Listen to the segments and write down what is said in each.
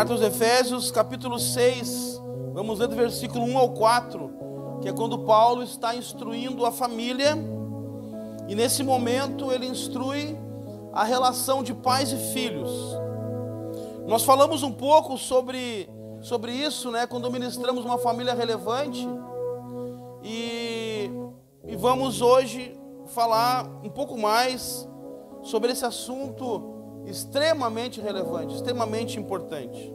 Carta aos Efésios, capítulo 6, vamos ler do versículo 1 ao 4, que é quando Paulo está instruindo a família, e nesse momento ele instrui a relação de pais e filhos. Nós falamos um pouco sobre isso, né, quando ministramos uma família relevante, e vamos hoje falar um pouco mais sobre esse assunto extremamente relevante, extremamente importante.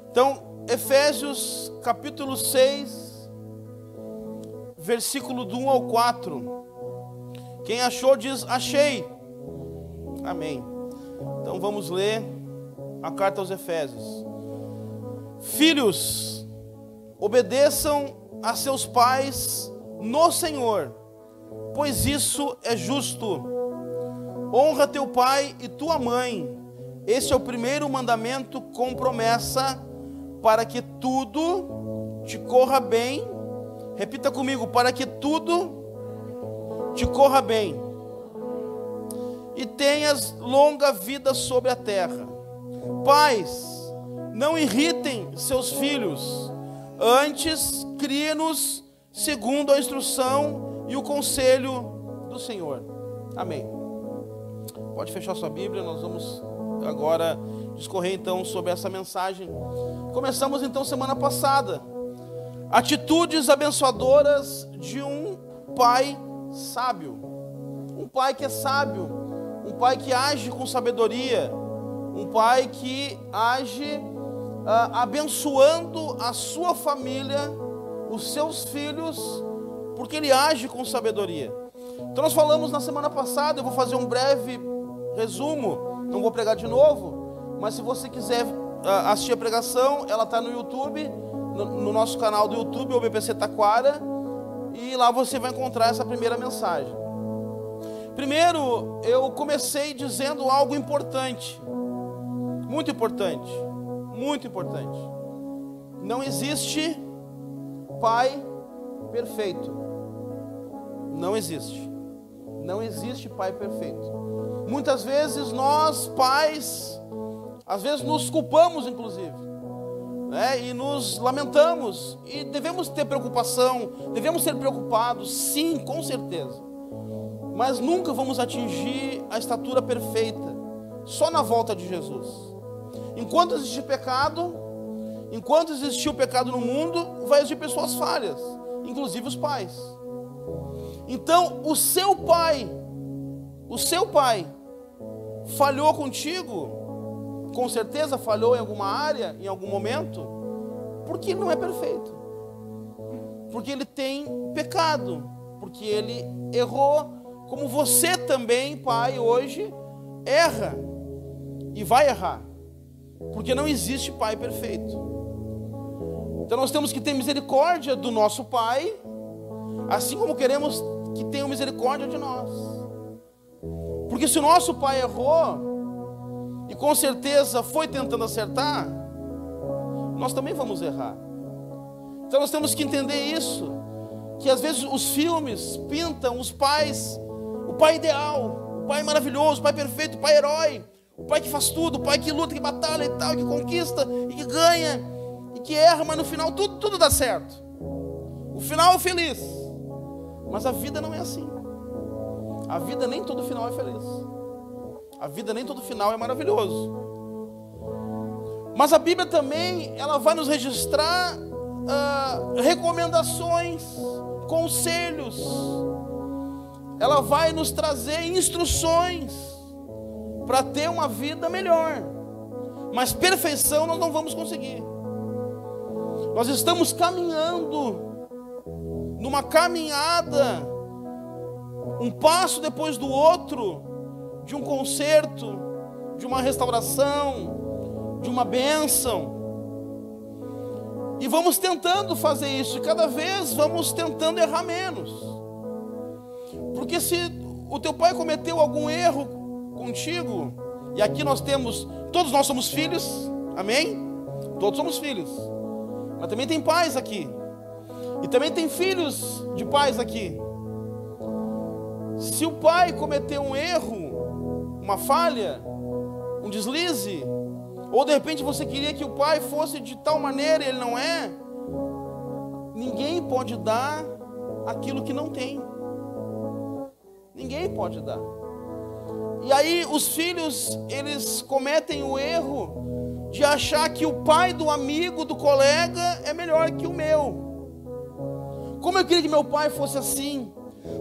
Então, Efésios capítulo 6, versículo do 1 ao 4. Quem achou diz, achei. Amém. Então vamos ler a carta aos Efésios. Filhos, obedeçam a seus pais no Senhor, pois isso é justo. Honra teu pai e tua mãe. Esse é o primeiro mandamento com promessa, para que tudo te corra bem. Repita comigo, para que tudo te corra bem e tenhas longa vida sobre a terra. Pais, não irritem seus filhos, antes criem-nos segundo a instrução e o conselho do Senhor. Amém. Pode fechar sua Bíblia, nós vamos agora discorrer então sobre essa mensagem. Começamos então semana passada. Atitudes abençoadoras de um pai sábio. Um pai que é sábio, um pai que age com sabedoria, um pai que age abençoando a sua família, os seus filhos, porque ele age com sabedoria. Então nós falamos na semana passada, eu vou fazer um breve resumo, não vou pregar de novo, mas se você quiser assistir a pregação, ela está no YouTube, no nosso canal do YouTube, o BPC Taquara, e lá você vai encontrar essa primeira mensagem. Primeiro, eu comecei dizendo algo importante, muito importante, muito importante. Não existe pai perfeito. Não existe. Não existe pai perfeito. Muitas vezes nós, pais, às vezes nos culpamos, inclusive, né? E nos lamentamos. E devemos ter preocupação, devemos ser preocupados, sim, com certeza. Mas nunca vamos atingir a estatura perfeita, só na volta de Jesus. Enquanto existir pecado, enquanto existir o pecado no mundo, vai existir pessoas falhas, inclusive os pais. Então, o seu pai falhou contigo, com certeza falhou em alguma área, em algum momento, porque ele não é perfeito, porque ele tem pecado, porque ele errou, como você também, pai, hoje erra e vai errar, porque não existe pai perfeito. Então nós temos que ter misericórdia do nosso pai, assim como queremos que tenham misericórdia de nós. Porque se o nosso pai errou, e com certeza foi tentando acertar, nós também vamos errar. Então nós temos que entender isso, que às vezes os filmes pintam os pais, o pai ideal, o pai maravilhoso, o pai perfeito, o pai herói, o pai que faz tudo, o pai que luta, que batalha e tal, que conquista, e que ganha, e que erra, mas no final tudo dá certo. O final é feliz. Mas a vida não é assim. A vida nem todo final é feliz. A vida nem todo final é maravilhoso. Mas a Bíblia também, ela vai nos registrar recomendações, conselhos. Ela vai nos trazer instruções para ter uma vida melhor. Mas perfeição nós não vamos conseguir. Nós estamos caminhando numa caminhada, um passo depois do outro, de um conserto, de uma restauração, de uma bênção. E vamos tentando fazer isso, e cada vez vamos tentando errar menos. Porque se o teu pai cometeu algum erro contigo, e aqui nós temos, todos nós somos filhos, amém? Todos somos filhos, mas também tem pais aqui. E também tem filhos de pais aqui. Se o pai cometeu um erro, uma falha, um deslize, Ou de repente você queria que o pai fosse de tal maneira e ele não é. Ninguém pode dar aquilo que não tem. Ninguém pode dar. E aí os filhos, eles cometem o erro de achar que o pai do amigo, do colega, é melhor que o meu. Como eu queria que meu pai fosse assim.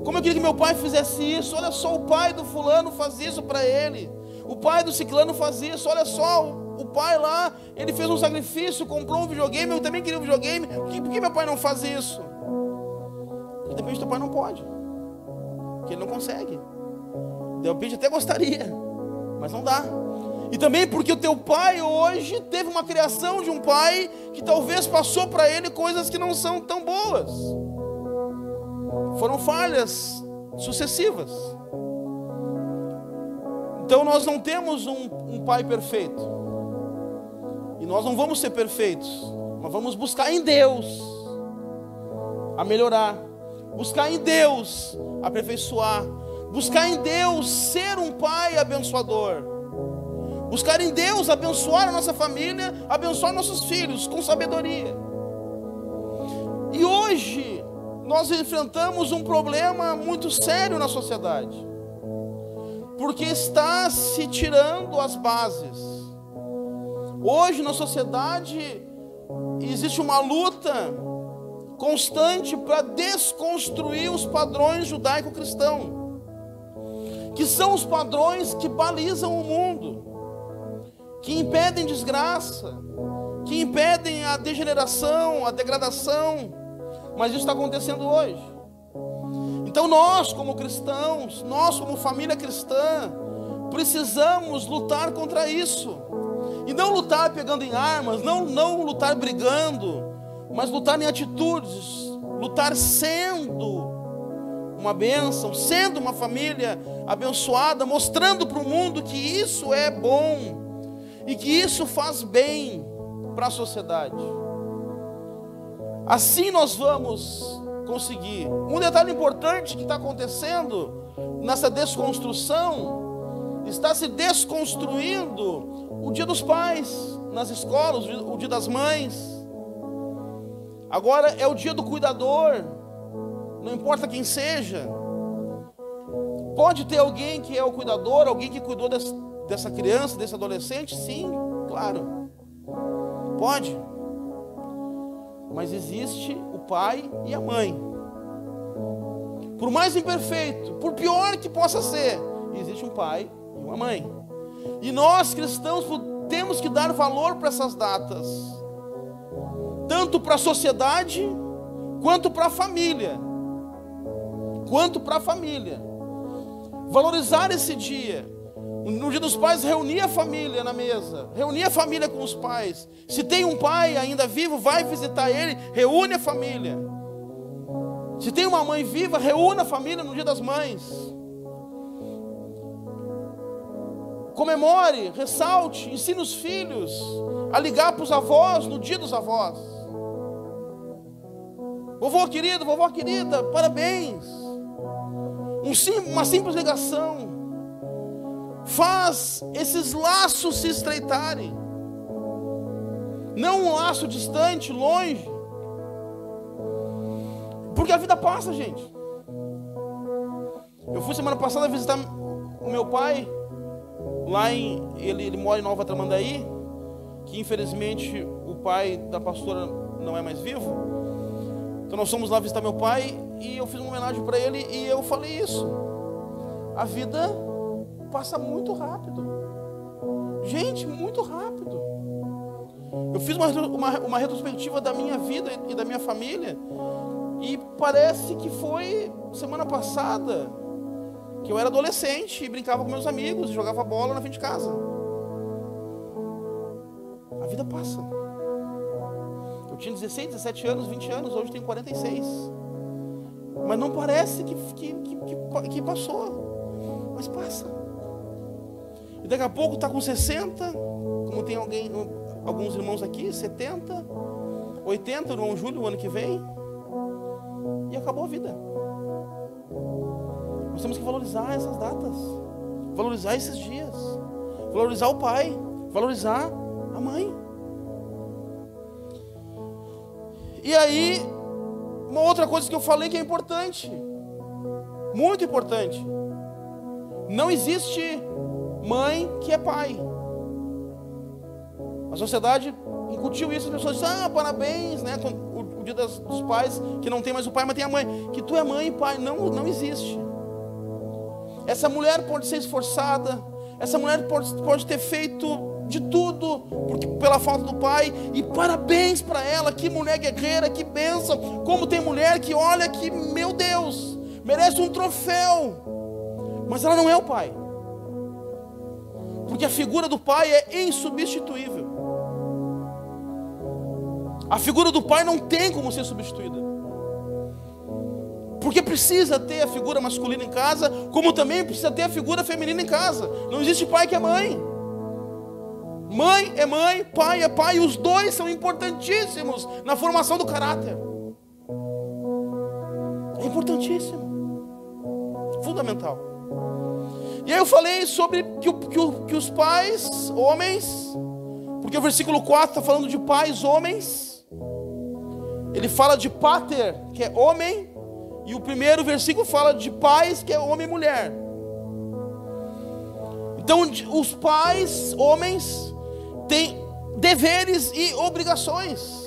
Como eu queria que meu pai fizesse isso. Olha só, o pai do fulano faz isso para ele. O pai do ciclano faz isso. Olha só, o pai lá, ele fez um sacrifício, comprou um videogame, eu também queria um videogame. Por que meu pai não faz isso? Porque de repente teu pai não pode. Porque ele não consegue. De repente até gostaria, mas não dá. E também porque o teu pai hoje teve uma criação de um pai que talvez passou para ele coisas que não são tão boas. Foram falhas sucessivas. Então nós não temos um pai perfeito. E nós não vamos ser perfeitos. Mas vamos buscar em Deus a melhorar. Buscar em Deus aperfeiçoar. Buscar em Deus ser um pai abençoador. Buscar em Deus abençoar a nossa família, abençoar nossos filhos com sabedoria. E hoje nós enfrentamos um problema muito sério na sociedade. Porque está se tirando as bases. Hoje na sociedade existe uma luta constante para desconstruir os padrões judaico-cristãos. Que são os padrões que balizam o mundo, que impedem desgraça, que impedem a degeneração, a degradação, mas isso está acontecendo hoje. Então nós como cristãos, nós como família cristã, precisamos lutar contra isso, e não lutar pegando em armas, não lutar brigando, mas lutar em atitudes, lutar sendo uma bênção, sendo uma família abençoada, mostrando para o mundo que isso é bom e que isso faz bem para a sociedade. Assim nós vamos conseguir. Um detalhe importante que está acontecendo nessa desconstrução, está se desconstruindo o Dia dos Pais nas escolas, o Dia das Mães. Agora é o dia do cuidador. Não importa quem seja. Pode ter alguém que é o cuidador, alguém que cuidou dessa criança, desse adolescente? Sim, claro. Pode. Mas existe o pai e a mãe. Por mais imperfeito, por pior que possa ser, existe um pai e uma mãe. E nós cristãos temos que dar valor para essas datas. Tanto para a sociedade, quanto para a família. Valorizar esse dia. No Dia dos Pais, reunir a família na mesa. Reunir a família com os pais. Se tem um pai ainda vivo, vai visitar ele. Reúne a família. Se tem uma mãe viva, reúne a família no Dia das Mães. Comemore, ressalte, ensine os filhos a ligar para os avós no Dia dos Avós. Vovô querido, vovó querida, parabéns. Uma simples ligação faz esses laços se estreitarem. Não um laço distante, longe. Porque a vida passa, gente. Eu fui semana passada visitar o meu pai. Lá ele mora em Nova Tramandaí. Que infelizmente o pai da pastora não é mais vivo. Então nós fomos lá visitar meu pai e eu fiz uma homenagem para ele e eu falei isso. A vida passa muito rápido. Gente, muito rápido. Eu fiz uma retrospectiva da minha vida e da minha família e parece que foi semana passada que eu era adolescente e brincava com meus amigos, jogava bola na frente de casa. A vida passa. Eu tinha 16, 17 anos, 20 anos, hoje tenho 46. Mas não parece que passou. Mas passa. E daqui a pouco está com 60, como tem alguns irmãos aqui, 70, 80, o irmão Júlio, o ano que vem. E acabou a vida. Nós temos que valorizar essas datas. Valorizar esses dias. Valorizar o pai. Valorizar. A mãe. E aí, uma outra coisa que eu falei que é importante, muito importante: não existe mãe que é pai. A sociedade incutiu isso, as pessoas dizem, parabéns, né? O dia dos pais, que não tem mais o pai, mas tem a mãe. Que tu é mãe e pai. Não existe. Essa mulher pode ser esforçada, essa mulher pode ter feito de tudo pela falta do pai, e parabéns para ela, que mulher guerreira, que bênção. Como tem mulher que olha que, meu Deus, merece um troféu, mas ela não é o pai, porque a figura do pai é insubstituível. A figura do pai não tem como ser substituída, porque precisa ter a figura masculina em casa, como também precisa ter a figura feminina em casa. Não existe pai que é mãe. Mãe é mãe, pai é pai, e os dois são importantíssimos na formação do caráter. É importantíssimo, fundamental. E aí eu falei sobre que os pais, homens, porque o versículo 4 está falando de pais, homens. Ele fala de pater, que é homem, e o primeiro versículo fala de pais, que é homem e mulher. Então os pais, homens, têm deveres e obrigações.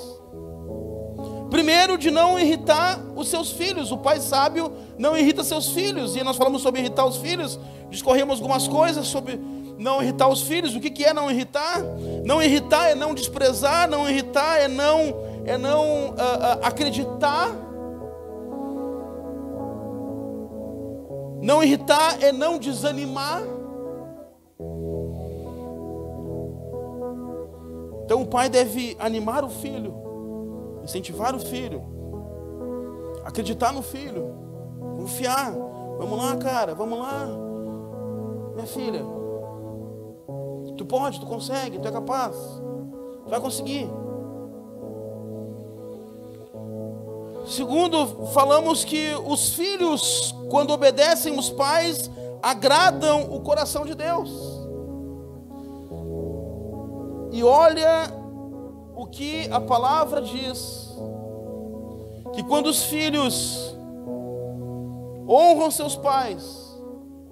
Primeiro, de não irritar os seus filhos. O pai sábio não irrita seus filhos. E nós falamos sobre irritar os filhos, discorremos algumas coisas sobre não irritar os filhos. O que é não irritar? Não irritar é não desprezar, não irritar é não acreditar. Não irritar é não desanimar. Então o pai deve animar o filho, incentivar o filho, acreditar no filho, confiar. Vamos lá, cara, vamos lá, minha filha, tu pode, tu consegue, tu é capaz, tu vai conseguir. Segundo, falamos que os filhos, quando obedecem os pais, agradam o coração de Deus. E olha o que a palavra diz, que quando os filhos honram seus pais.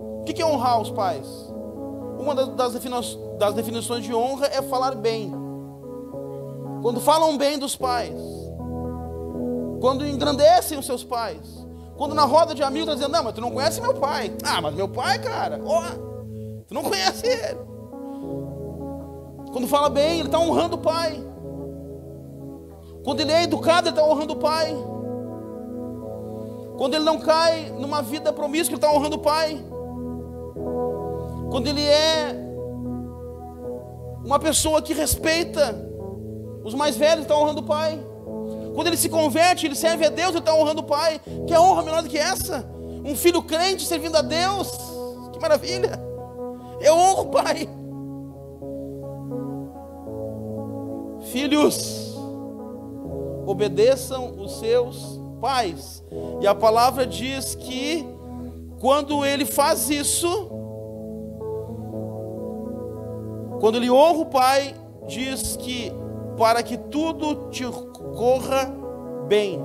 O que é honrar os pais? Uma das definições de honra é falar bem. Quando falam bem dos pais, quando engrandecem os seus pais, quando na roda de amigos estão dizendo, não, mas tu não conhece meu pai. Ah, mas meu pai, cara, tu não conhece ele. Quando fala bem, ele está honrando o pai. Quando ele é educado, ele está honrando o pai. Quando ele não cai numa vida promíscua, ele está honrando o pai. Quando ele é uma pessoa que respeita os mais velhos, ele está honrando o pai. Quando ele se converte, ele serve a Deus, ele está honrando o pai. Que honra melhor do que essa? Um filho crente servindo a Deus. Que maravilha! Eu honro o pai. Filhos, obedeçam os seus pais. E a palavra diz que quando ele faz isso, quando ele honra o pai, diz que para que tudo te corra bem.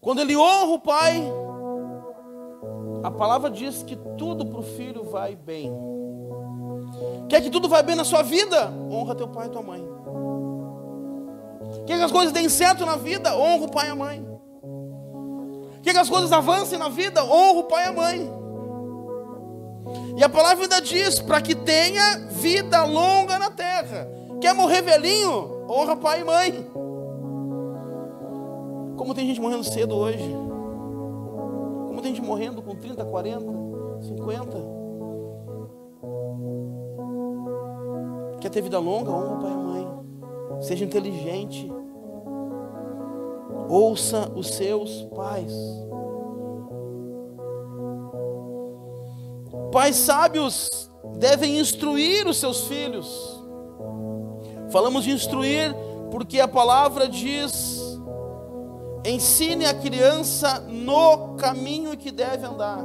Quando ele honra o pai, a palavra diz que tudo para o filho vai bem. Quer que tudo vai bem na sua vida? Honra teu pai e tua mãe. Quer que as coisas deem certo na vida? Honra o pai e a mãe. Quer que as coisas avancem na vida? Honra o pai e a mãe. E a palavra ainda diz, para que tenha vida longa na terra. Quer morrer velhinho? Honra pai e mãe. Como tem gente morrendo cedo hoje. Como tem gente morrendo com 30, 40, 50. Quer ter vida longa? Honra o pai e a mãe. Seja inteligente. Ouça os seus pais. Pais sábios devem instruir os seus filhos. Falamos de instruir porque a palavra diz: ensine a criança no caminho que deve andar.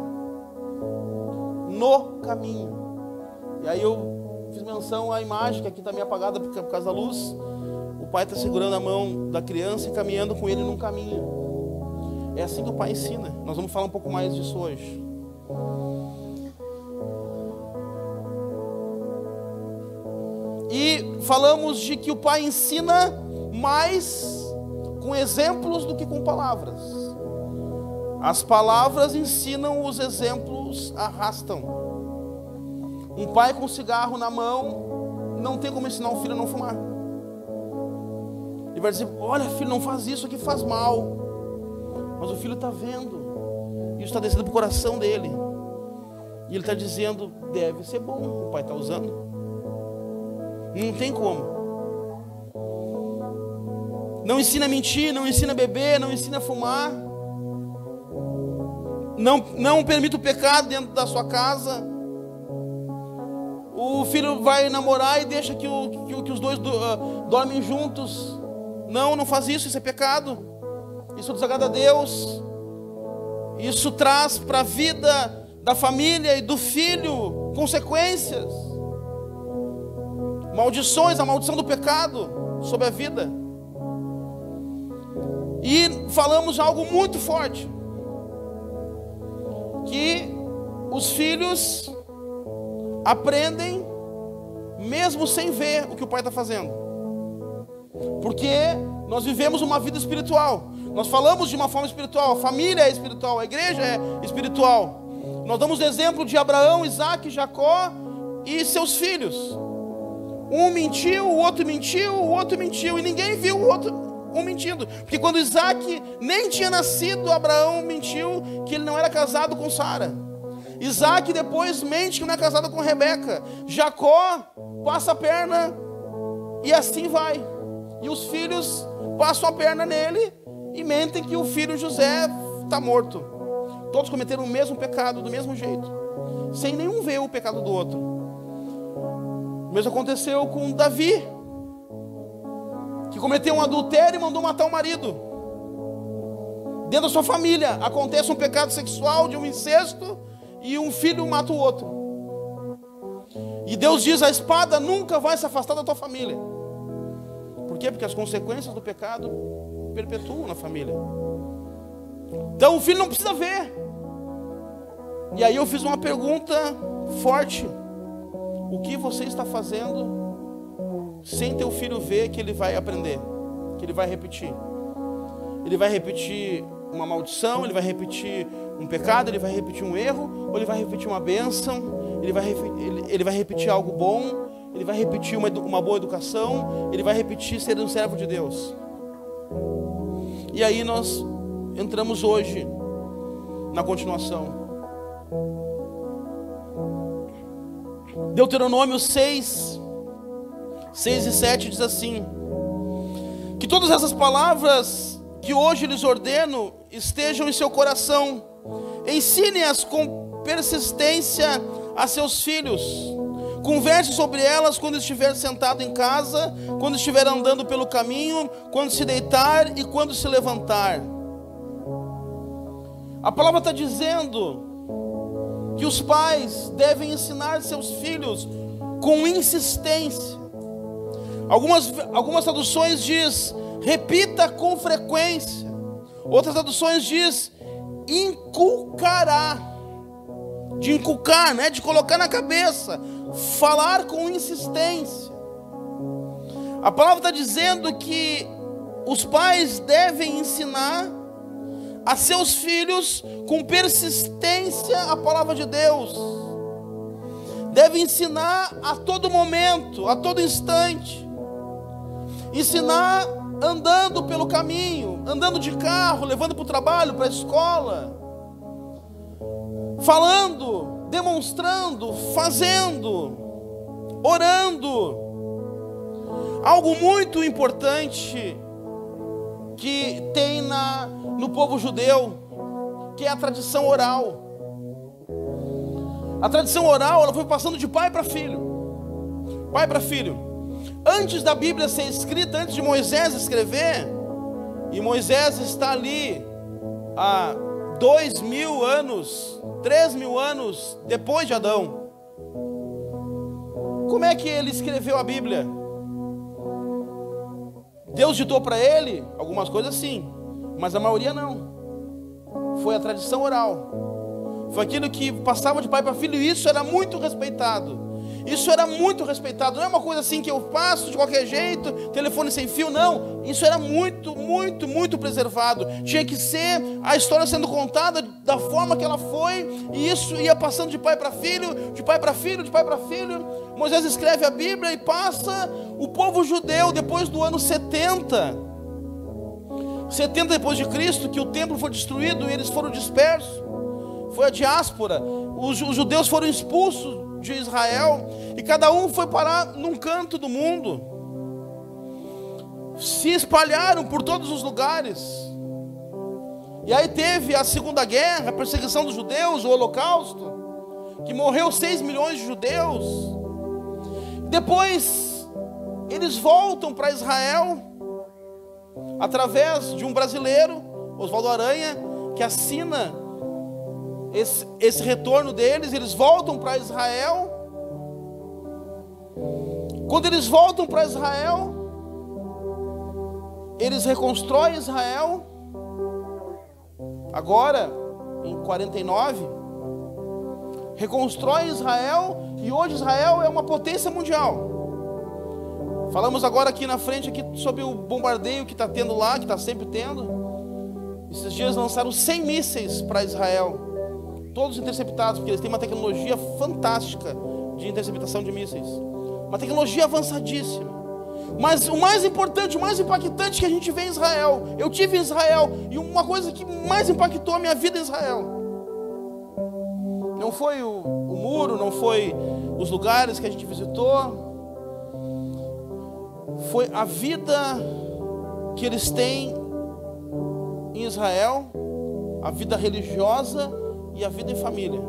No caminho. E aí eu fiz menção à imagem, que aqui está meio apagada por causa da luz. O pai está segurando a mão da criança e caminhando com ele num caminho. É assim que o pai ensina. Nós vamos falar um pouco mais disso hoje. E falamos de que o pai ensina mais com exemplos do que com palavras. As palavras ensinam, os exemplos arrastam. Um pai com cigarro na mão não tem como ensinar um filho a não fumar. Ele vai dizer: olha, filho, não faz isso, aqui faz mal. Mas o filho está vendo, isso está descendo para o coração dele, e ele está dizendo: deve ser bom, o pai está usando. Não tem como. Não ensina a mentir, não ensina a beber, não ensina a fumar. Não permita o pecado dentro da sua casa. O filho vai namorar e deixa que os dois dormem juntos. Não faz isso, isso é pecado. Isso desagrada a Deus. Isso traz para a vida da família e do filho consequências. Maldições, a maldição do pecado sobre a vida. E falamos algo muito forte, que os filhos aprendem mesmo sem ver o que o pai está fazendo, porque nós vivemos uma vida espiritual. Nós falamos de uma forma espiritual, a família é espiritual, a igreja é espiritual. Nós damos exemplo de Abraão, Isaac, Jacó e seus filhos. Um mentiu, o outro mentiu, e ninguém viu um mentindo. Porque quando Isaac nem tinha nascido, Abraão mentiu que ele não era casado com Sara. Isaac depois mente que não é casado com Rebeca. Jacó passa a perna e assim vai. E os filhos passam a perna nele e mentem que o filho José está morto. Todos cometeram o mesmo pecado, do mesmo jeito, sem nenhum ver o pecado do outro. O mesmo aconteceu com Davi, que cometeu um adultério e mandou matar o marido. Dentro da sua família acontece um pecado sexual, de um incesto, e um filho mata o outro. E Deus diz: a espada nunca vai se afastar da tua família. Por quê? Porque as consequências do pecado perpetuam na família. Então o filho não precisa ver. E aí eu fiz uma pergunta forte: o que você está fazendo sem teu filho ver que ele vai aprender, que ele vai repetir? Ele vai repetir uma maldição, ele vai repetir um pecado, ele vai repetir um erro, ou ele vai repetir uma bênção, ele vai repetir algo bom, ele vai repetir uma boa educação, ele vai repetir ser um servo de Deus. E aí nós entramos hoje na continuação. Deuteronômio 6 e 7 diz assim: que todas essas palavras que hoje lhes ordeno estejam em seu coração, ensine-as com persistência a seus filhos, converse sobre elas quando estiver sentado em casa, quando estiver andando pelo caminho, quando se deitar e quando se levantar. A palavra está dizendo que os pais devem ensinar seus filhos com insistência. Algumas traduções diz: repita com frequência. Outras traduções diz: inculcará. De inculcar, né? De colocar na cabeça. Falar com insistência. A palavra está dizendo que os pais devem ensinar a seus filhos com persistência a palavra de Deus. Deve ensinar a todo momento, a todo instante. Ensinar andando pelo caminho, andando de carro, levando para o trabalho, para a escola, falando, demonstrando, fazendo, orando. Algo muito importante que tem no povo judeu, que é a tradição oral. A tradição oral, ela foi passando de pai para filho. Pai para filho. Antes da Bíblia ser escrita, antes de Moisés escrever, e Moisés está ali há 2.000 anos, 3.000 anos depois de Adão. Como é que ele escreveu a Bíblia? Deus ditou para ele? Algumas coisas sim, mas a maioria não. Foi a tradição oral. Foi aquilo que passava de pai para filho, e isso era muito respeitado. Isso era muito respeitado. Não é uma coisa assim que eu passo de qualquer jeito, telefone sem fio, não. Isso era muito, muito, muito preservado. Tinha que ser a história sendo contada da forma que ela foi, e isso ia passando de pai para filho, de pai para filho, de pai para filho. Moisés escreve a Bíblia e passa. O povo judeu, depois do ano 70 depois de Cristo, que o templo foi destruído e eles foram dispersos, foi a diáspora. Os judeus foram expulsos de Israel, e cada um foi parar num canto do mundo, se espalharam por todos os lugares. E aí teve a Segunda Guerra, a perseguição dos judeus, o Holocausto, que morreu 6 milhões de judeus. Depois eles voltam para Israel através de um brasileiro, Oswaldo Aranha, que assina esse retorno deles. Eles voltam para Israel. Quando eles voltam para Israel, eles reconstroem Israel. Agora, em 49, reconstrói Israel, e hoje Israel é uma potência mundial. Falamos agora aqui na frente aqui sobre o bombardeio que está tendo lá, que está sempre tendo. Esses dias lançaram 100 mísseis para Israel, todos interceptados, porque eles têm uma tecnologia fantástica de interceptação de mísseis, uma tecnologia avançadíssima. Mas o mais importante, o mais impactante que a gente vê em Israel, eu tive em Israel, e uma coisa que mais impactou a minha vida em Israel, não foi o muro, não foi os lugares que a gente visitou, foi a vida que eles têm em Israel, a vida religiosa e a vida em família.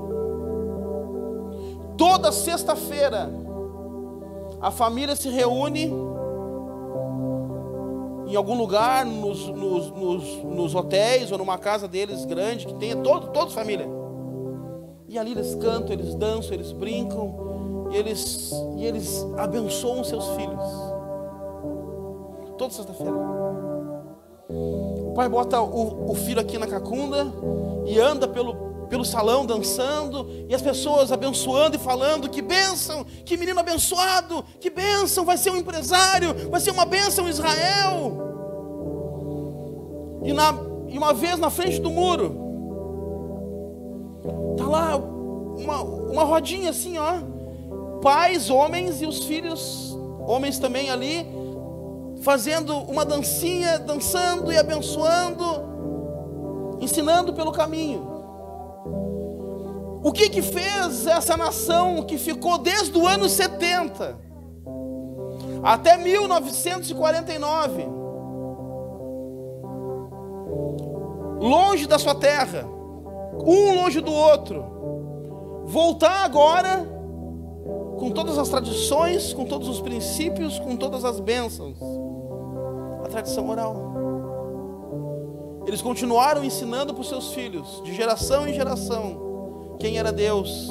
Toda sexta-feira a família se reúne em algum lugar, nos hotéis ou numa casa deles grande, que tenha todos família. E ali eles cantam, eles dançam, eles brincam, e eles abençoam seus filhos. Toda sexta-feira. O pai bota o filho aqui na cacunda e anda pelo salão dançando, e as pessoas abençoando e falando: que bênção, que menino abençoado, que bênção, vai ser um empresário, vai ser uma bênção em Israel. E uma vez na frente do muro, está lá uma rodinha assim, ó, pais, homens, e os filhos, homens também ali, fazendo uma dancinha, dançando e abençoando, ensinando pelo caminho. O que fez essa nação que ficou desde o ano 70 até 1949, longe da sua terra, um longe do outro, voltar agora com todas as tradições, com todos os princípios, com todas as bênçãos? A tradição oral. Eles continuaram ensinando para os seus filhos, de geração em geração, quem era Deus,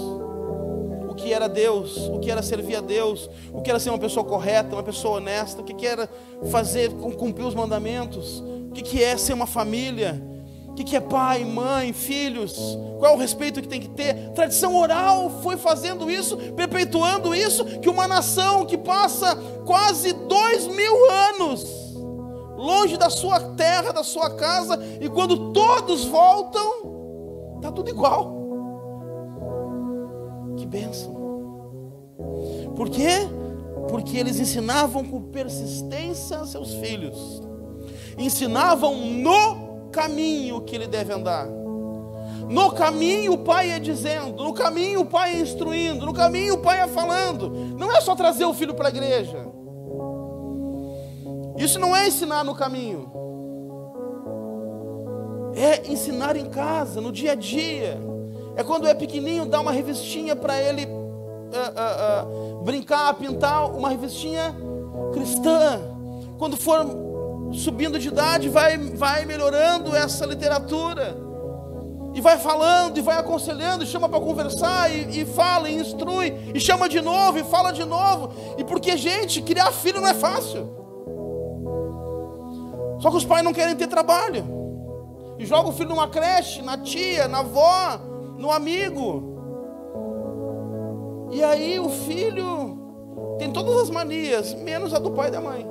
o que era Deus, o que era servir a Deus, o que era ser uma pessoa correta, uma pessoa honesta, o que era fazer, cumprir os mandamentos, o que é ser uma família, o que é pai, mãe, filhos, qual é o respeito que tem que ter. Tradição oral foi fazendo isso, perpetuando isso, que uma nação que passa quase 2000 anos longe da sua terra, da sua casa, e quando todos voltam, está tudo igual. Que bênção. Por quê? Porque eles ensinavam com persistência a seus filhos, ensinavam no caminho que ele deve andar. No caminho o pai ia dizendo, no caminho o pai ia instruindo, no caminho o pai ia falando. Não é só trazer o filho para a igreja. Isso não é ensinar no caminho, é ensinar em casa, no dia a dia. É quando é pequenininho, dar uma revistinha para ele brincar, pintar, uma revistinha cristã. Quando for subindo de idade, vai melhorando essa literatura, e e vai falando, e vai aconselhando, e chama para conversar, e fala, e instrui, e chama de novo, e fala de novo. E porque, gente, criar filho não é fácil. Só que os pais não querem ter trabalho, e joga o filho numa creche, na tia, na avó, no amigo. E aí o filho tem todas as manias, menos a do pai e da mãe.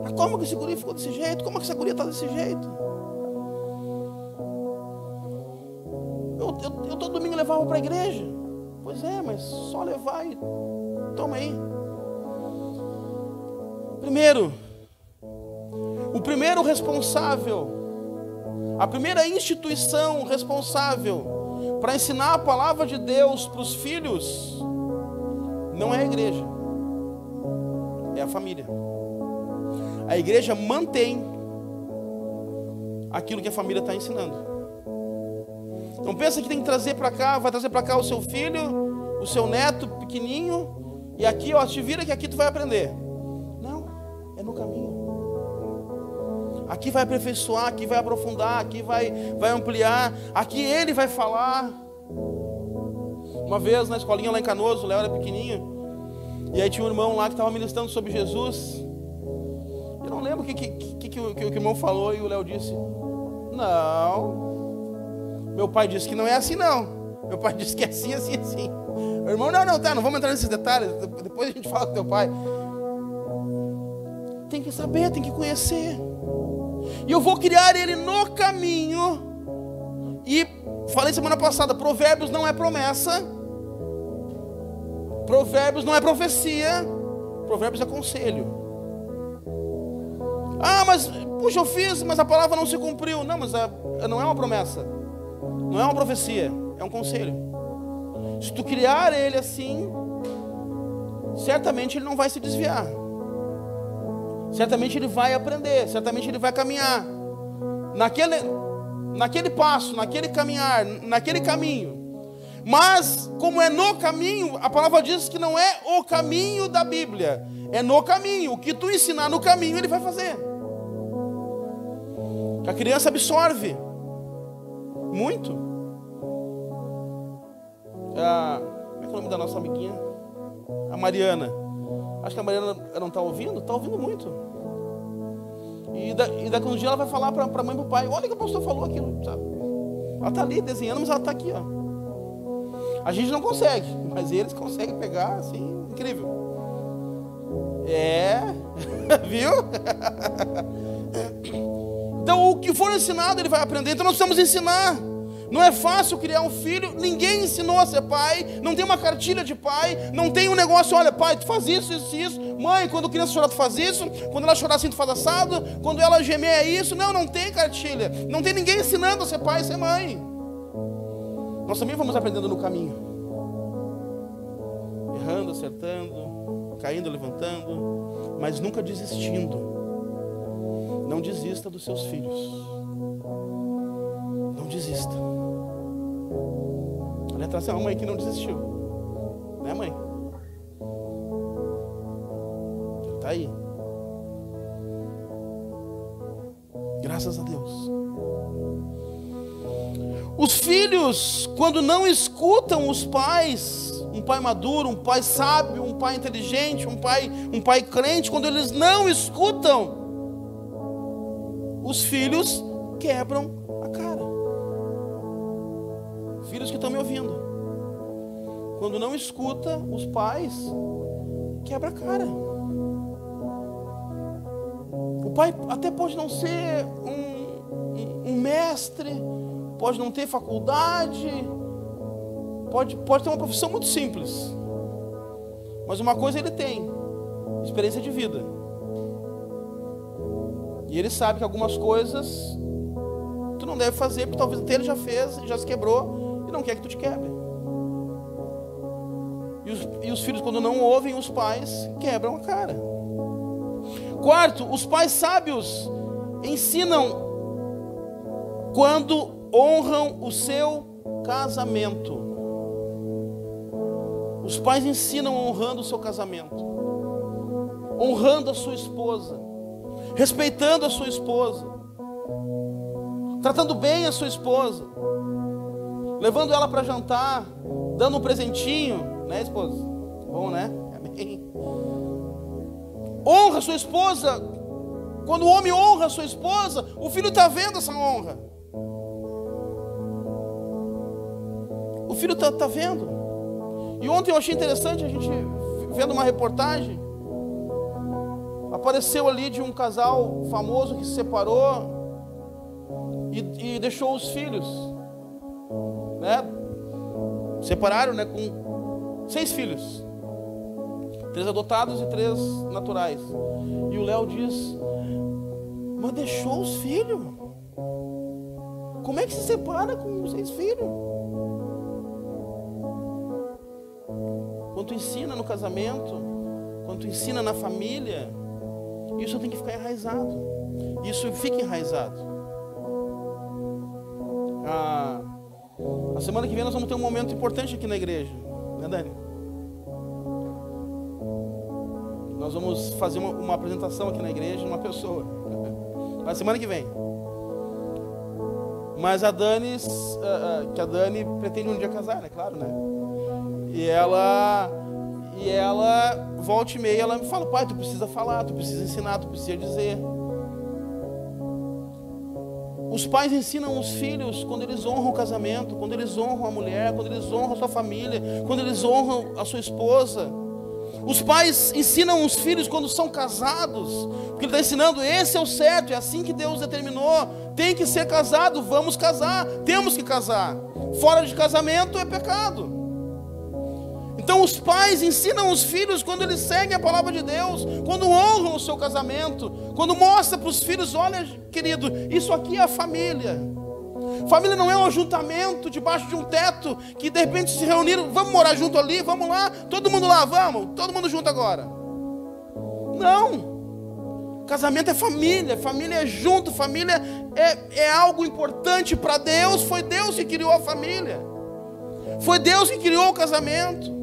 Mas como que esse guri ficou desse jeito? Como que essa guria está desse jeito? Eu todo domingo levava para a igreja. Pois é, mas só levar e toma aí. Primeiro, o primeiro responsável, a primeira instituição responsável para ensinar a palavra de Deus para os filhos, não é a igreja, é a família. A igreja mantém aquilo que a família está ensinando. Não pensa que tem que trazer para cá, vai trazer para cá o seu filho, o seu neto pequenininho, e aqui, ó, te vira que aqui tu vai aprender. Não, é no caminho. Aqui vai aperfeiçoar, aqui vai aprofundar, aqui vai ampliar, aqui ele vai falar. Uma vez na escolinha lá em Canoas, o Léo era pequenininho, e aí tinha um irmão lá que estava ministrando sobre Jesus. Eu não lembro o que o irmão falou, e o Léo disse: não, meu pai disse que não é assim não, meu pai disse que é assim, assim, assim. O irmão, não, tá, não vamos entrar nesses detalhes, depois a gente fala com teu pai. Tem que saber, tem que conhecer. E eu vou criar ele no caminho. E falei semana passada, Provérbios não é promessa, Provérbios não é profecia, Provérbios é conselho. Ah, mas, puxa, eu fiz, mas a palavra não se cumpriu. Não, mas não é uma promessa, não é uma profecia, é um conselho. Se tu criar ele assim, certamente ele não vai se desviar. Certamente ele vai aprender, certamente ele vai caminhar naquele passo, naquele caminhar, naquele caminho. Mas, como é no caminho, a palavra diz que não é o caminho da Bíblia, é no caminho. O que tu ensinar no caminho, ele vai fazer. A criança absorve muito. Como é que é o nome da nossa amiguinha? A Mariana. Acho que a Mariana não está ouvindo? Está ouvindo muito. E daqui um dia ela vai falar para a mãe e para o pai: olha que o pastor falou aquilo, sabe? Ela está ali desenhando, mas ela está aqui, ó. A gente não consegue, mas eles conseguem pegar, assim, incrível. Viu? Então o que for ensinado ele vai aprender. Então nós precisamos ensinar. Não é fácil criar um filho, ninguém ensinou a ser pai, não tem uma cartilha de pai, não tem um negócio: olha, pai, tu faz isso, isso, isso. Mãe, quando a criança chorar, tu faz isso. Quando ela chorar assim, tu faz assado. Quando ela gemer, é isso. Não tem cartilha. Não tem ninguém ensinando a ser pai e ser mãe. Nós também vamos aprendendo no caminho. Errando, acertando, caindo, levantando, mas nunca desistindo. Não desista dos seus filhos. Não desista. Olha atrás, é uma mãe que não desistiu. Né, mãe? Está aí. Graças a Deus. Os filhos, quando não escutam os pais, um pai maduro, um pai sábio, um pai inteligente, um pai crente, quando eles não escutam, os filhos quebram a cara. Filhos que estão me ouvindo, quando não escuta os pais, quebra a cara. O pai até pode não ser um mestre, pode não ter faculdade, pode ter uma profissão muito simples, mas uma coisa ele tem: experiência de vida. E ele sabe que algumas coisas tu não deve fazer, porque talvez até ele já fez, já se quebrou, e não quer que tu te quebre. E os filhos, quando não ouvem os pais, quebram a cara. Quarto, os pais sábios ensinam quando honram o seu casamento. Os pais ensinam honrando o seu casamento, honrando a sua esposa, respeitando a sua esposa, tratando bem a sua esposa, levando ela para jantar, dando um presentinho, né, esposa? Bom, né? Amém. Honra a sua esposa. Quando o homem honra a sua esposa, o filho está vendo essa honra. O filho está vendo. E ontem eu achei interessante, a gente vendo uma reportagem, apareceu ali de um casal famoso que se separou e deixou os filhos, né? Separaram, né, com 6 filhos, 3 adotados e 3 naturais. E o Léo diz: mas deixou os filhos? Como é que se separa com 6 filhos? Quando tu ensina no casamento, quando tu ensina na família, isso tem que ficar enraizado. Isso fica enraizado. A semana que vem nós vamos ter um momento importante aqui na igreja, né, Dani? Nós vamos fazer uma apresentação aqui na igreja de uma pessoa, na semana que vem. Mas a Dani pretende um dia casar, né? Claro, né? E ela volta e meia, ela me fala: pai, tu precisa falar, tu precisa ensinar, tu precisa dizer. Os pais ensinam os filhos quando eles honram o casamento, quando eles honram a mulher, quando eles honram a sua família, quando eles honram a sua esposa. Os pais ensinam os filhos quando são casados, porque ele está ensinando: esse é o certo, é assim que Deus determinou, tem que ser casado, vamos casar, temos que casar. Fora de casamento é pecado. Então os pais ensinam os filhos quando eles seguem a palavra de Deus, quando honram o seu casamento, quando mostra para os filhos: olha, querido, isso aqui é a família. Família não é um ajuntamento debaixo de um teto que de repente se reuniram: vamos morar junto ali, vamos lá, todo mundo lá, vamos, todo mundo junto agora. Não. Casamento é família, família é junto, família é algo importante para Deus. Foi Deus que criou a família, foi Deus que criou o casamento.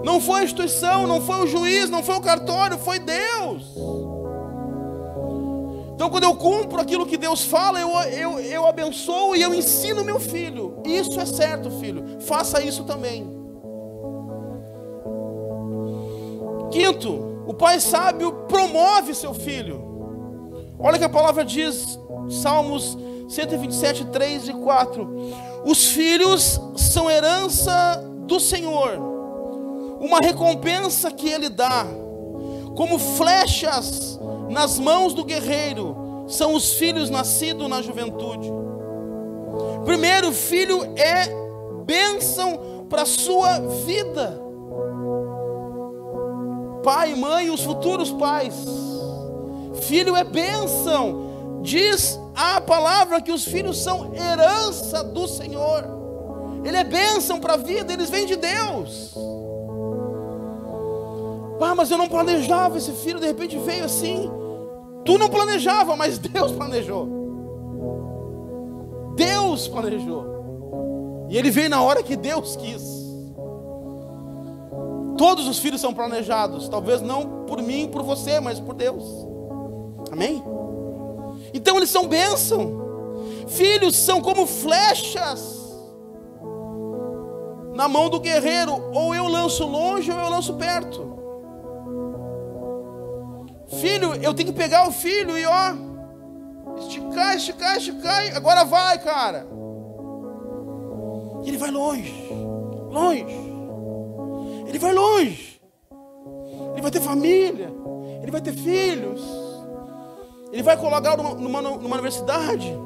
Não foi a instituição, não foi o juiz, não foi o cartório, foi Deus. Então quando eu cumpro aquilo que Deus fala, eu abençoo e eu ensino meu filho: isso é certo, filho, faça isso também. Quinto, o pai sábio promove seu filho. Olha que a palavra diz, Salmos 127, 3 e 4: os filhos são herança do Senhor, uma recompensa que Ele dá. Como flechas nas mãos do guerreiro são os filhos nascidos na juventude. Primeiro, filho é bênção para a sua vida. Pai, mãe, os futuros pais. Filho é bênção. Diz a palavra que os filhos são herança do Senhor. Ele é bênção para a vida, eles vêm de Deus. Mas eu não planejava esse filho, de repente veio assim. Tu não planejava, mas Deus planejou. Deus planejou. E ele veio na hora que Deus quis. Todos os filhos são planejados, talvez não por mim, por você, mas por Deus. Amém? Então eles são bênção. Filhos são como flechas na mão do guerreiro. Ou eu lanço longe ou eu lanço perto. Filho, eu tenho que pegar o filho e esticar, agora vai, cara. E ele vai longe. Ele vai longe. Ele vai ter família, ele vai ter filhos, ele vai colocar numa universidade,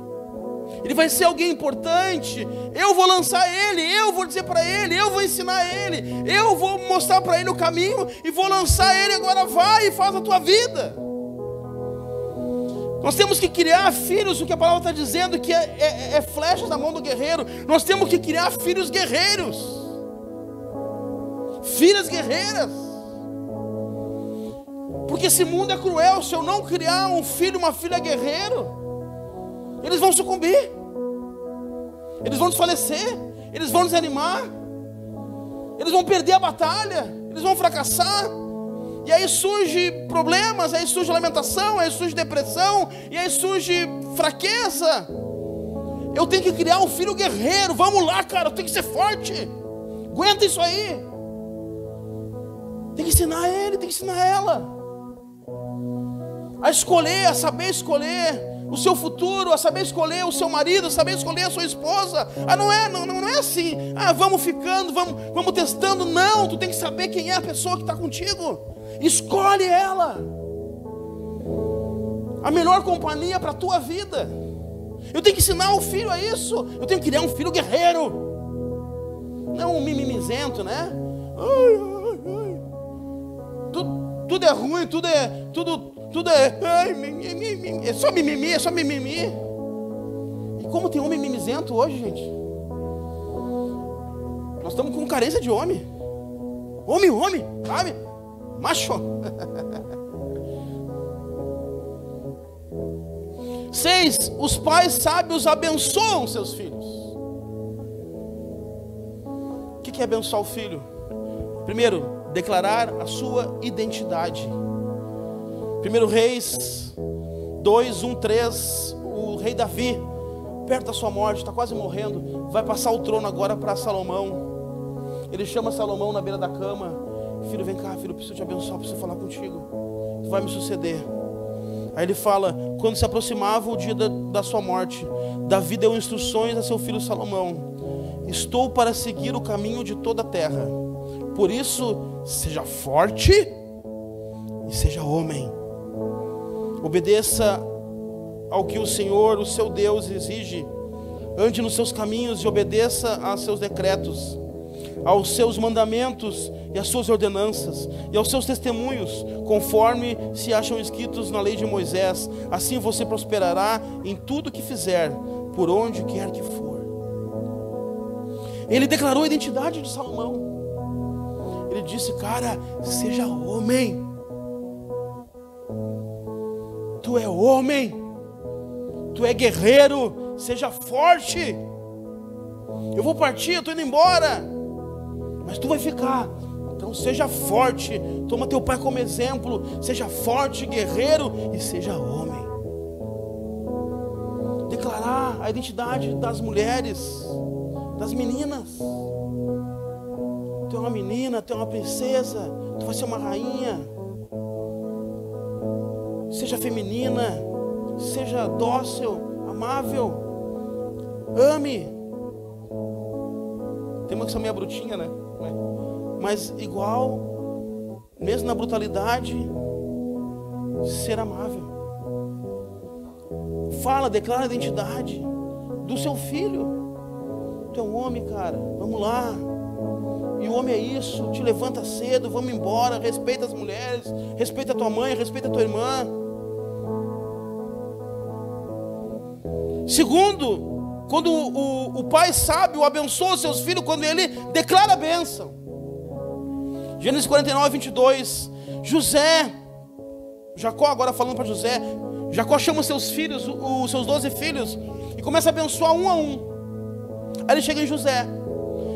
ele vai ser alguém importante. Eu vou lançar ele, eu vou dizer para ele, eu vou ensinar ele, eu vou mostrar para ele o caminho e vou lançar ele. Agora vai e faz a tua vida. Nós temos que criar filhos, o que a palavra está dizendo, que é flechas na mão do guerreiro. Nós temos que criar filhos guerreiros, filhas guerreiras. Porque esse mundo é cruel. Se eu não criar um filho, uma filha guerreiro, eles vão sucumbir, eles vão desfalecer, eles vão desanimar, eles vão perder a batalha, eles vão fracassar. E aí surge problemas, aí surge lamentação, aí surge depressão, e aí surge fraqueza. Eu tenho que criar um filho guerreiro. Vamos lá, cara, eu tenho que ser forte. Aguenta isso aí. Tem que ensinar ele, tem que ensinar ela a escolher, a saber escolher o seu futuro, a saber escolher o seu marido, a saber escolher a sua esposa. Não é assim, vamos ficando, vamos testando. Não, tu tem que saber quem é a pessoa que está contigo. Escolhe ela, a melhor companhia para a tua vida. Eu tenho que ensinar o filho a isso. Eu tenho que criar um filho guerreiro, não um mimimizento, né? Tudo é ruim, tudo é só mimimi, é só mimimi. E como tem homem mimizento hoje, gente? Nós estamos com carência de homem, sabe? Macho. 6, os pais sábios abençoam seus filhos. O que é abençoar o filho? Primeiro, declarar a sua identidade. 1 Reis 2, 1, 3, o rei Davi, perto da sua morte, está quase morrendo, vai passar o trono agora para Salomão. Ele chama Salomão na beira da cama: filho, vem cá, filho, eu preciso te abençoar, eu preciso falar contigo, tu vai me suceder. Aí ele fala: quando se aproximava o dia da sua morte, Davi deu instruções a seu filho Salomão: estou para seguir o caminho de toda a terra, por isso seja forte e seja homem. Obedeça ao que o Senhor, o seu Deus, exige. Ande nos seus caminhos e obedeça aos seus decretos, aos seus mandamentos e às suas ordenanças, e aos seus testemunhos, conforme se acham escritos na lei de Moisés. Assim você prosperará em tudo que fizer, por onde quer que for. Ele declarou a identidade de Salomão. Ele disse: cara, seja homem. Tu é homem, tu é guerreiro, seja forte. Eu vou partir, eu estou indo embora, mas tu vai ficar. Então seja forte, toma teu pai como exemplo. Seja forte, guerreiro e seja homem. Declarar a identidade das mulheres, das meninas. Tu é uma menina, tu é uma princesa, tu vai ser uma rainha. Seja feminina, seja dócil, amável, ame. Tem uma que são meio brutinha, né? Mas igual, mesmo na brutalidade, ser amável. Fala, declara a identidade do seu filho. Tu é um homem, cara, vamos lá. E o homem é isso, te levanta cedo, vamos embora, respeita as mulheres, respeita a tua mãe, respeita a tua irmã. Segundo, quando o pai sábio abençoa os seus filhos, quando ele declara a bênção. Gênesis 49, 22, Jacó agora falando para José, Jacó chama os seus filhos, os seus 12 filhos, e começa a abençoar um a um. Aí ele chega em José,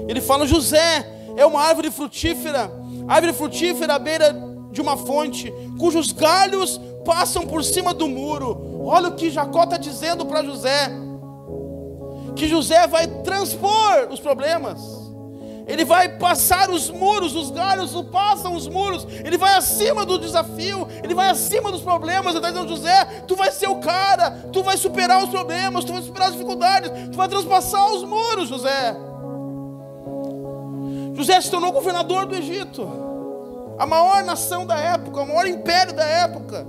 ele fala: José é uma árvore frutífera à beira de uma fonte, cujos galhos passam por cima do muro. Olha o que Jacó está dizendo para José, que José vai transpor os problemas, ele vai passar os muros, os galhos passam os muros, ele vai acima do desafio, ele vai acima dos problemas. Ele está dizendo: José, tu vai ser o cara, tu vai superar os problemas, tu vai superar as dificuldades, tu vai transpassar os muros, José. José se tornou governador do Egito, a maior nação da época, o maior império da época.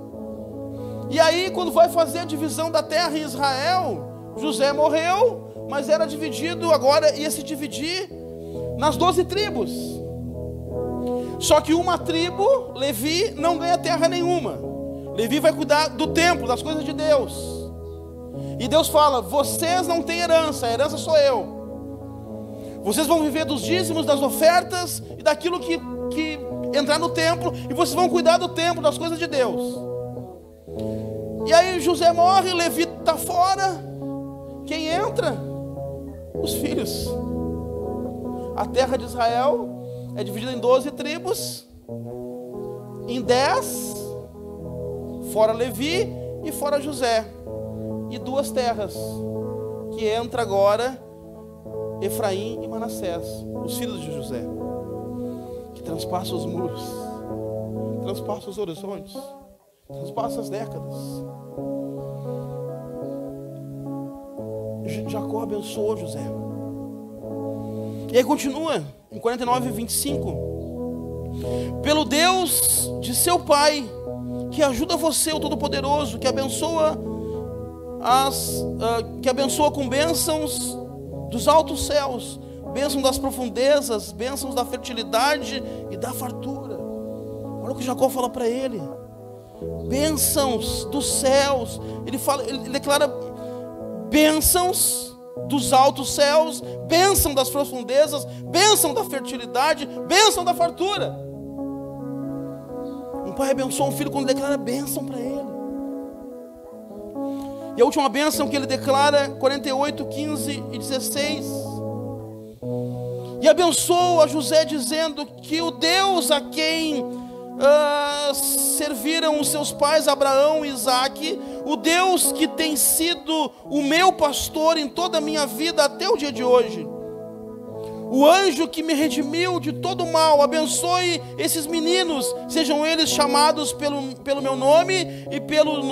E aí, quando vai fazer a divisão da terra em Israel, José morreu, mas era dividido, agora ia se dividir nas 12 tribos. Só que uma tribo, Levi, não ganha terra nenhuma. Levi vai cuidar do templo, das coisas de Deus. E Deus fala: vocês não têm herança, a herança sou eu. Vocês vão viver dos dízimos, das ofertas e daquilo que entrar no templo, e vocês vão cuidar do templo, das coisas de Deus. E aí José morre, Levi está fora. Quem entra? Os filhos. A terra de Israel é dividida em 12 tribos, em 10, fora Levi e fora José, e 2 terras, que entra agora Efraim e Manassés, os filhos de José, que transpassa os muros, transpassa os horizontes, transpassa as décadas. Jacó abençoou José. E aí continua, em 49:25. Pelo Deus de seu pai, que ajuda você, o Todo-Poderoso, que abençoa com bênçãos dos altos céus, bênçãos das profundezas, bênçãos da fertilidade e da fartura. Olha o que Jacó fala para ele. Bênçãos dos céus. Ele declara bênçãos dos altos céus, bênção das profundezas, bênção da fertilidade, bênção da fartura. Um pai abençoa um filho quando declara bênção para ele. E a última bênção que ele declara, 48:15-16. E abençoa José dizendo que o Deus a quem serviram os seus pais Abraão e Isaque, o Deus que tem sido o meu pastor em toda a minha vida até o dia de hoje, o anjo que me redimiu de todo mal, abençoe esses meninos, sejam eles chamados pelo meu nome e pelos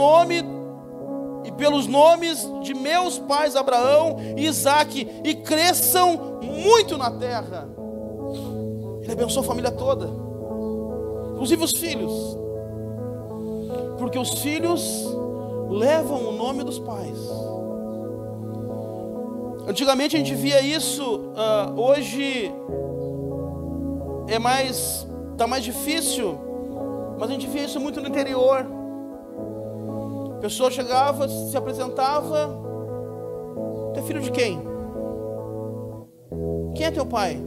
nomes de meus pais Abraão e Isaque, e cresçam muito na terra. Ele abençoa a família toda, inclusive os filhos, porque os filhos levam o nome dos pais. Antigamente a gente via isso, hoje está mais difícil, mas a gente via isso muito no interior. A pessoa chegava, se apresentava: tu é filho de quem? Quem é teu pai?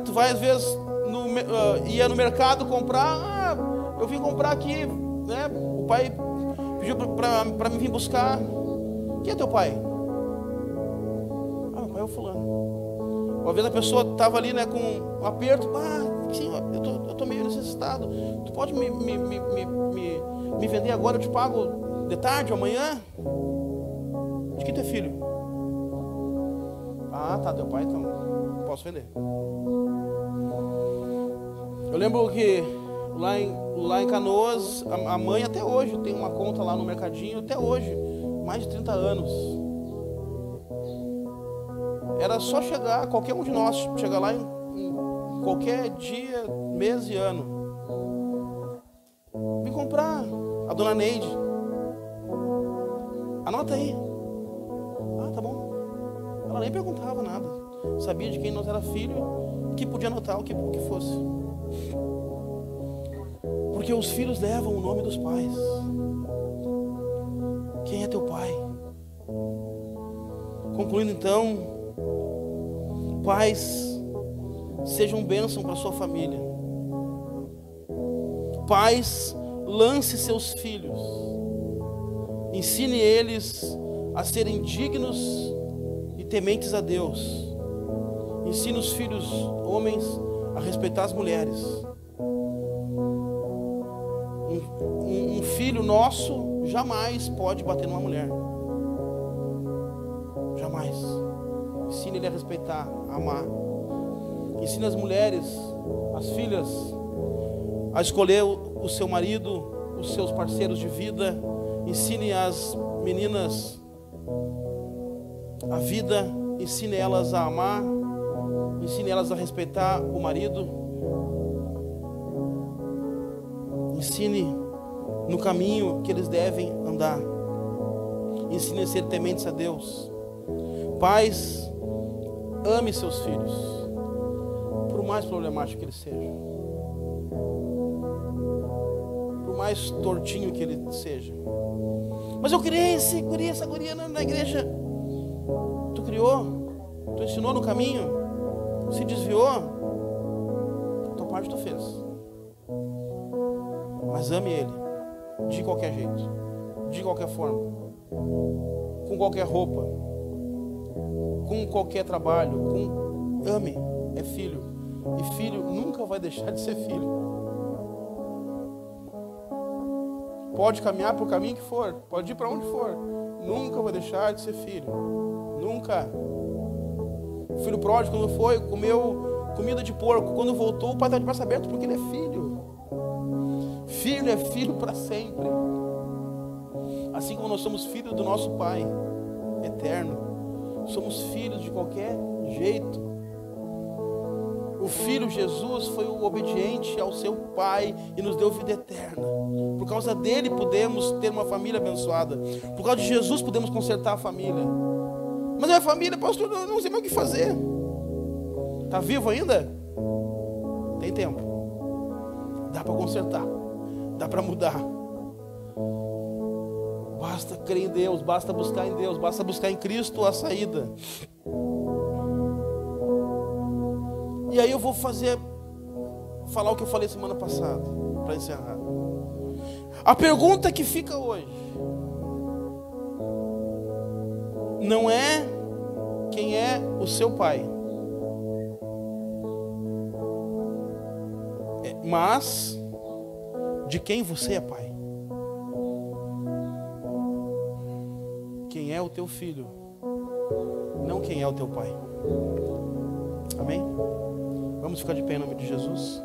Tu vai às vezes, ia no mercado comprar, eu vim comprar aqui, né? O pai pediu para me vir buscar. Quem é teu pai? Meu pai é o fulano. Uma vez a pessoa estava ali, né, com um aperto: sim, eu tô meio necessitado, tu pode me vender agora, eu te pago de tarde, amanhã? De quem tu é filho? Tá, teu pai, então posso vender. Eu lembro que lá em Canoas, a mãe até hoje tem uma conta lá no mercadinho, até hoje, mais de 30 anos. Era só chegar, qualquer um de nós chegar lá em qualquer dia, mês e ano. Vim comprar, a dona Neide. Anota aí. Tá bom. Ela nem perguntava nada. Sabia de quem nós era filho, que podia anotar o que fosse. Porque os filhos levam o nome dos pais. Quem é teu pai? Concluindo então, pais, sejam bênção para sua família. Pais, lance seus filhos. Ensine eles a serem dignos e tementes a Deus. Ensine os filhos homens a respeitar as mulheres. Um filho nosso jamais pode bater numa mulher. Jamais. Ensine ele a respeitar, a amar. Ensine as mulheres, as filhas, a escolher o seu marido, os seus parceiros de vida. Ensine as meninas a vida. Ensine elas a amar. Ensine elas a respeitar o marido. Ensine no caminho que eles devem andar. Ensine a ser tementes a Deus. Pais, ame seus filhos, por mais problemático que eles sejam, por mais tortinho que ele seja. Mas eu criei essa guria na igreja. Tu criou? Tu ensinou no caminho? Se desviou? A tua parte tu fez. Mas ame ele, de qualquer jeito, de qualquer forma, com qualquer roupa, com qualquer trabalho, ame, é filho. E filho nunca vai deixar de ser filho. pode caminhar para o caminho que for, pode ir para onde for, nunca vai deixar de ser filho. Nunca. O filho pródigo, quando foi, comeu comida de porco, quando voltou, o pai estava de braço aberto, porque ele é filho. Filho é filho para sempre. Assim como nós somos filhos do nosso Pai eterno, somos filhos de qualquer jeito. O Filho Jesus foi o obediente ao seu Pai e nos deu vida eterna. Por causa dele podemos ter uma família abençoada. Por causa de Jesus podemos consertar a família. Mas minha família, pastor, eu não sei mais o que fazer. Está vivo ainda? Tem tempo. Dá para consertar. Dá para mudar. Basta crer em Deus, basta buscar em Deus, basta buscar em Cristo a saída. E aí eu vou falar o que eu falei semana passada, para encerrar. A pergunta que fica hoje não é quem é o seu pai, mas de quem você é pai. Quem é o teu filho, não quem é o teu pai. Amém? Vamos ficar de pé em nome de Jesus.